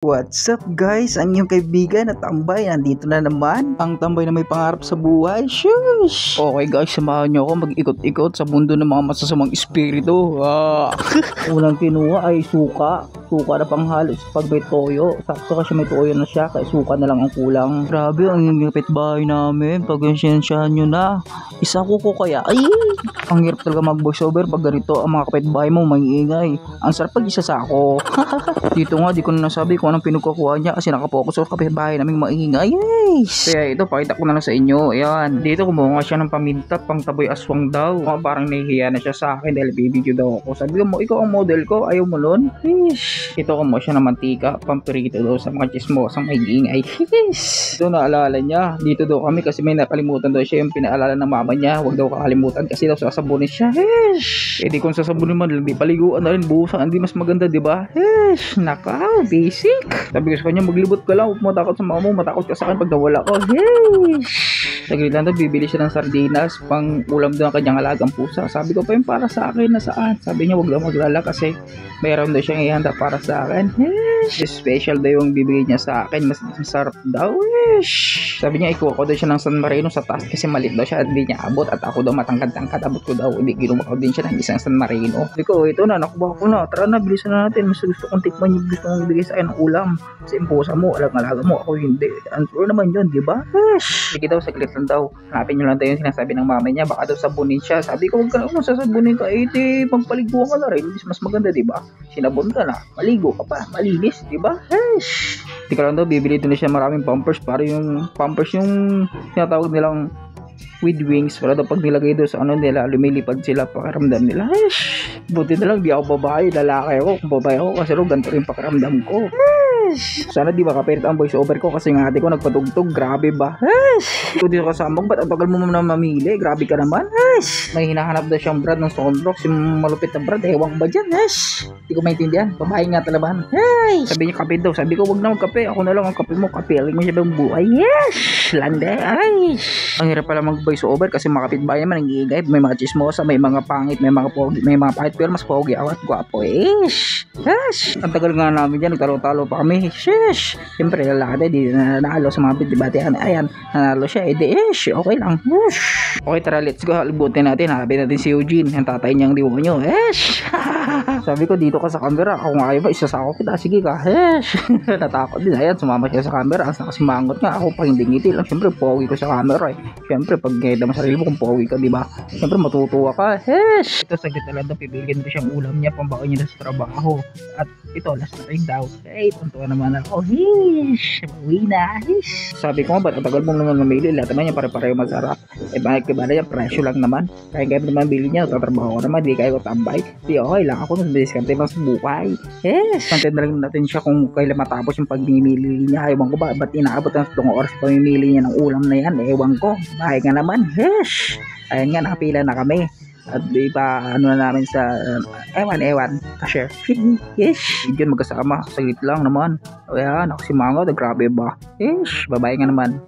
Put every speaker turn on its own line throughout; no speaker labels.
What's up guys? Ang iyong kaibigan at tambay, nandito na naman ang tambay na may pangarap sa buhay. Shush! Okay guys, samahan nyo ako mag-ikot-ikot sa mundo ng mga masasamang espiritu. Unang kinuha ay suka na panghalos pag may toyo. Sakto kasi may toyo na siya, kaya suka na lang ang kulang. Grabe, ang iyong kapitbahay namin. Pag-insensyahan nyo na. Isa ko kaya. Ay! Ang hirap talaga mag-voiceover pag ganito ang mga kapitbahay mo maiingay. Ang sarap pag isa sa ako. Dito nga, di ko na nasabi kung anong pinagkukuha niya kasi nakapokus sa kapitbahay naming maingay. Yes! Kaya ito, pakita ko na lang sa inyo. Ayan, dito kumuha siya ng paminta, pang taboy aswang daw. Parang nahihiya na siya sa akin dahil bibidyo daw ako. Sabi ko mo, ikaw ang model ko, ayaw mo nun? Yes! Ito kumuha siya ng mantika, pampirito daw sa mga chismosang maingay. Yes! Ito naalala niya, dito daw kami kasi may nakalimutan daw siya yung pinaalala ng mama niya. Huwag daw kakalimutan kasi daw sasabunin siya. Yes! Eh di kung sasabunin man, di paliguan na rin, buhusan, hindi mas maganda, di ba? Yes! Naka, basic. Sabi ko sa kanya, maglibot ka lang, huwag mo matakot sa mama mo, matakot ka sa akin pag nawala ko. Yes! Saglit lang daw, bibili siya ng sardinas, pang ulam daw ang kanyang alagang pusa. Sabi ko pa yung para sa akin, nasaan? Sabi niya, wag daw maglala kasi mayroon daw siyang ihanda para sa akin. Yes! Special daw yung bibigay niya sa akin, mas masarap daw. Yes! Sabi niya, ikuha ko daw siya ng San Marino sa taas kasi malit daw siya at hindi niya abot at ako daw matangkad-tangkad, abot ko daw, hindi ginuha ko din siya ng isang San Marino. Sabi ko, ito na, nakuha ko na, tara na, bilisan na natin, mas gusto kong tikman yung gusto kong ibigay sa akin ng ulam. Kasi yung pusa mo, alag-alaga mo, ako hindi. Answer naman yun, di ba? Yes! Sige daw, saglit lang daw. Hanapin nyo lang daw yung sinasabi ng mama niya, baka daw sabunin siya. Sabi ko, huwag ka naman sasabunin ka, magpaliguan ka na rin, mas maganda, di ba? Sinabon ka na, maligo ka pa, malinis, di ba? Yes! Di ka lang daw, bibili din na siya maraming pampers para yung pampers yung tinatawag nilang with wings, wala daw pag nilagay doon sa ano nila, lumilipad sila, pakiramdam nila. Buti na lang di ako babae, lalaki ako. Kung babae ako kasi ganito rin pakiramdam ko. Sana di ba kapirit ang voice over ko kasi nga ate ko nagpatugtog, grabe ba? Ito dito kasama, ba't ang tagal mo na mamili? Grabe ka naman. May hinahanap daw siyang brand ng Sunrocks, yung malupit na brand, ewan ba dyan? Hindi ko maintindihan, babae nga talaban. Sabi niya kape daw, sabi ko wag na magkape, ako na lang ang kape mo, kapiling mo siya bang buhay. Lande. Ang hirap pala mag voice over kasi mga kapitbahay naman nag-iigay, may mga chismosa, may mga pangit, may mga pogi, may mga pangit, pero mas pogi ako at gwapo. Ang tagal nga namin dyan, nagtalo-talo pa kami. Siyempre lalaki di na nanalo sa mga bitibatean. Ayan, nanalo siya, okay lang. Okay, tara, let's go, halibutin natin, hanapin natin si Eugene, yung tatay niyang demonyo. Sabi ko, dito ka sa camera, kung ayaw ba, isasako kita, sige ka. Natakot din, ayan, sumama siya sa camera, ang nakasimangot nga, ako pa hindi ngiti lang, siyempre pogi ko sa camera siyempre pag ngayda mo sarili mo kung pogi ka, diba, siyempre matutuwa ka. Ito, saglit na lang daw, pipiliin ko siyang ulam niya, pambaon niya sa trabaho, at ito, last na rin daw. Tuntua naman ako. Uwi na. Sabi ko nga, ba't ang tagal mong naman mamili? Lahat naman yan pare-pareho masarap. Bakit ka ba na yan? Presyo lang naman. Kaya kaya naman bili niya. Tatrabaho ko naman. Di kayo tambay. Di okay lang ako. Diskarte lang sa buhay. Kantay na lang natin siya kung kailan matapos yung pagmimili niya. Ewan ko ba? Ba't inaabot ng 2 oras pamimili niya ng ulam na yan? Ewan ko. Bakit nga naman? Ayan nga, nakapila na kami. At di pa ano na namin sa ewan cashier. Yun magkasama, saglit lang naman. Ayan, nakasimangot, grabe ba? Babae nga naman.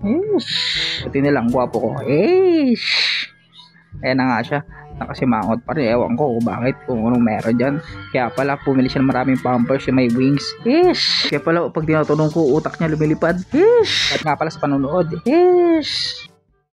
Pati nilang gwapo ko. Ayan na nga siya, nakasimangot pa rin. Ewan ko bakit, kung anong meron dyan. Kaya pala pumili siya ng maraming pampers yung may wings. Kaya pala pag tinatanong ko, utak niya lumilipad. At nga pala sa panonood.